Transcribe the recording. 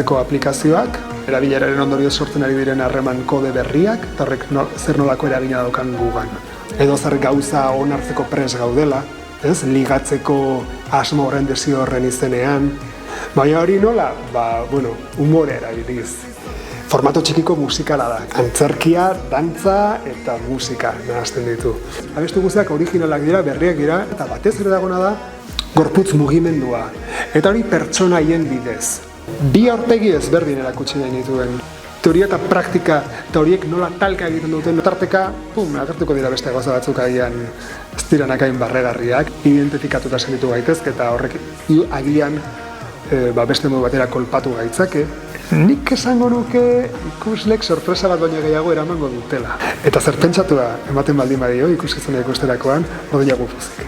ligatzeko aplikazioak, erabileraren ondorioz sortzen ari diren harreman kode berriak, eta horrek zer nolako eragina daukan gugan. Edo zer gauza onartzeko pres gaudela, ligatzeko asmo horren desio horren izenean. Baina hori nola? Umore erabiliz. Formato txikiko musikala da. Antzerkia, dantza eta musika nahazten ditu. Abestu guztiak originalak dira, berriak dira, eta batez ere dagona da, gorputz mugimendua. Eta hori pertsonaien bidez. Bi aurpegi ezberdin erakutsi nahi nituen. Teoria eta praktika, eta horiek nola talka egiten duten, tarteka, agertuko dira beste gauza batzuk agian ez diranak hain barregarriak, identifikatuta sentitu gaitezke eta horrek agian beste modu batera kolpatu gaitzake. Nik esango nuke ikuslek sorpresa bat baino gehiago eramango dutela. Eta zer pentsatua ematen baldin badio ikuskizuna ikusterakoan, hori jagu pozik.